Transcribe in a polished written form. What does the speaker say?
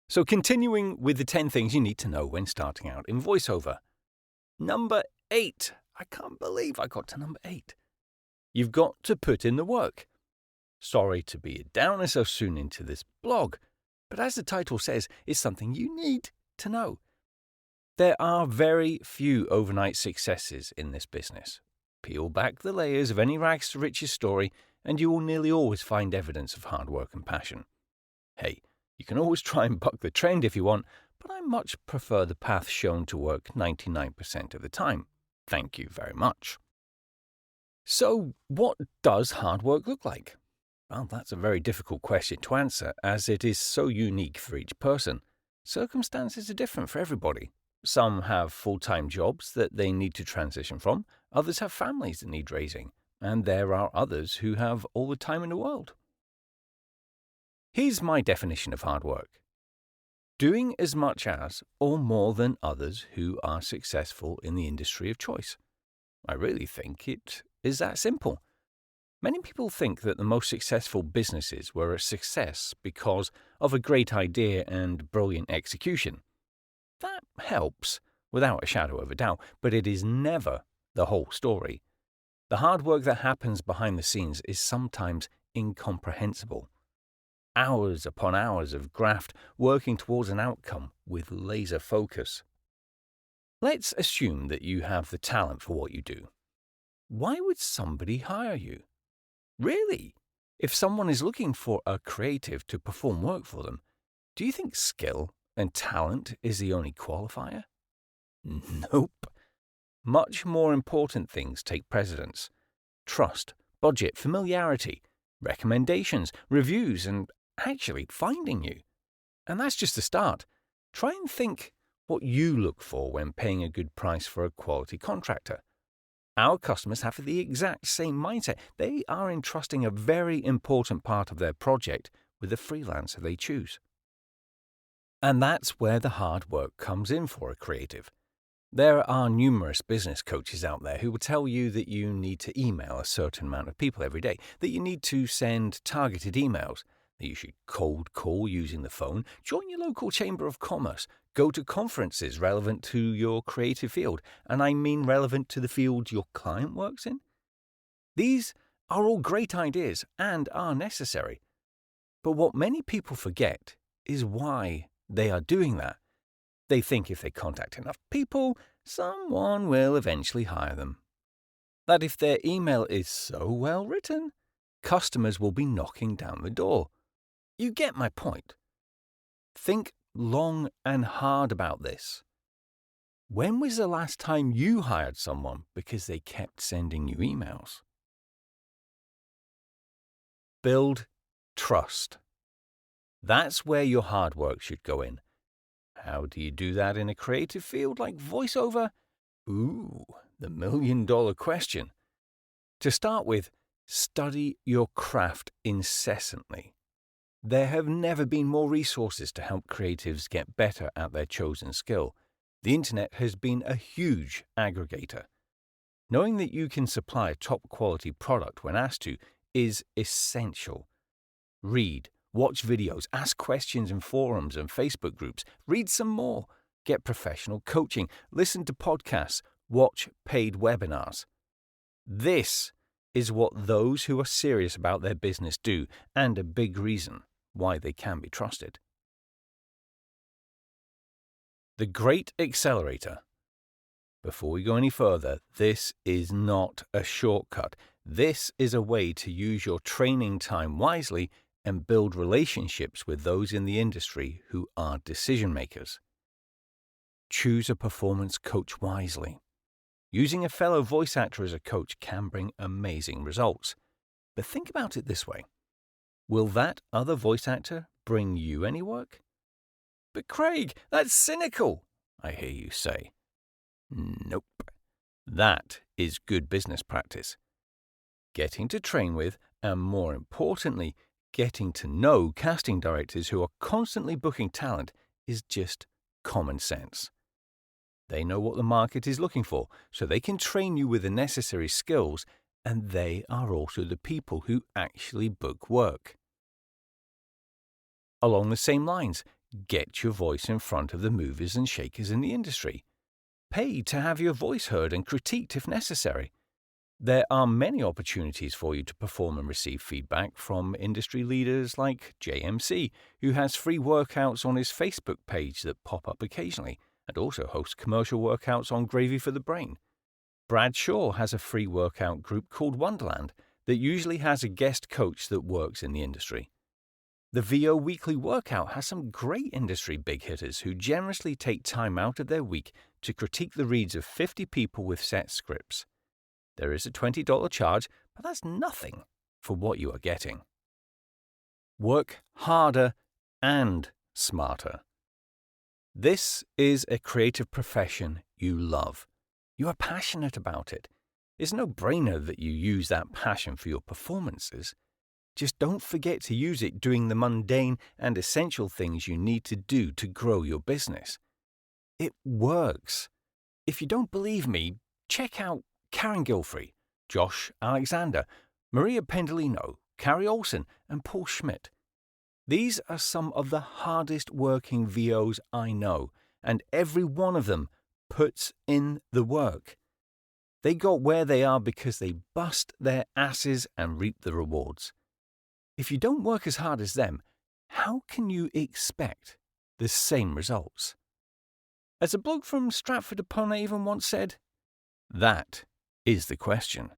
So continuing with the 10 things you need to know when starting out in voiceover. Number 8. I can't believe I got to number 8. You've got to put in the work. Sorry to be a downer so soon into this blog, but as the title says, it's something you need to know. There are very few overnight successes in this business. Peel back the layers of any rags to riches story, and you will nearly always find evidence of hard work and passion. Hey, you can always try and buck the trend if you want, but I much prefer the path shown to work 99% of the time. Thank you very much. So, what does hard work look like? Well, that's a very difficult question to answer, as it is so unique for each person. Circumstances are different for everybody. Some have full-time jobs that they need to transition from, others have families that need raising, and there are others who have all the time in the world. Here's my definition of hard work. Doing as much as or more than others who are successful in the industry of choice. I really think it is that simple. Many people think that the most successful businesses were a success because of a great idea and brilliant execution. That helps, without a shadow of a doubt, but it is never the whole story. The hard work that happens behind the scenes is sometimes incomprehensible. Hours upon hours of graft working towards an outcome with laser focus. Let's assume that you have the talent for what you do. Why would somebody hire you? Really? If someone is looking for a creative to perform work for them, do you think skill and talent is the only qualifier? Nope. Much more important things take precedence. Trust, budget, familiarity, recommendations, reviews, and actually finding you. And that's just the start. Try and think what you look for when paying a good price for a quality contractor. Our customers have the exact same mindset. They are entrusting a very important part of their project with the freelancer they choose. And that's where the hard work comes in for a creative. There are numerous business coaches out there who will tell you that you need to email a certain amount of people every day, that you need to send targeted emails, that you should cold call using the phone, join your local chamber of commerce, go to conferences relevant to your creative field, and I mean relevant to the field your client works in. These are all great ideas and are necessary. But what many people forget is why they are doing that. They think if they contact enough people, someone will eventually hire them. That if their email is so well written, customers will be knocking down the door. You get my point. Think long and hard about this. When was the last time you hired someone because they kept sending you emails? Build trust. That's where your hard work should go in. How do you do that in a creative field like voiceover? Ooh, the million-dollar question. To start with, study your craft incessantly. There have never been more resources to help creatives get better at their chosen skill. The internet has been a huge aggregator. Knowing that you can supply a top-quality product when asked to is essential. Read, watch videos, ask questions in forums and Facebook groups, read some more, get professional coaching, listen to podcasts, watch paid webinars. This is what those who are serious about their business do, and a big reason why they can be trusted. The Great Accelerator. Before we go any further, this is not a shortcut. This is a way to use your training time wisely and build relationships with those in the industry who are decision makers. Choose a performance coach wisely. Using a fellow voice actor as a coach can bring amazing results. But think about it this way. Will that other voice actor bring you any work? But Craig, that's cynical, I hear you say. Nope. That is good business practice. Getting to train with, and more importantly, getting to know casting directors who are constantly booking talent is just common sense. They know what the market is looking for, so they can train you with the necessary skills, and they are also the people who actually book work. Along the same lines, Get your voice in front of the movers and shakers in the industry. Pay to have your voice heard and critiqued if necessary. There are many opportunities for you to perform and receive feedback from industry leaders like JMC, who has free workouts on his Facebook page that pop up occasionally, and also hosts commercial workouts on Gravy for the Brain. Brad Shaw has a free workout group called Wonderland that usually has a guest coach that works in the industry. The VO Weekly Workout has some great industry big hitters who generously take time out of their week to critique the reads of 50 people with set scripts. There is a $20 charge, but that's nothing for what you are getting. Work harder and smarter. This is a creative profession you love. You are passionate about it. It's no brainer that you use that passion for your performances. Just don't forget to use it doing the mundane and essential things you need to do to grow your business. It works. If you don't believe me, check out Karen Gilfrey, Josh Alexander, Maria Pendolino, Carrie Olsen, and Paul Schmidt. These are some of the hardest working VOs I know, and every one of them puts in the work. They got where they are because they bust their asses and reap the rewards. If you don't work as hard as them, how can you expect the same results? As a bloke from Stratford-upon-Avon once said, that is the question.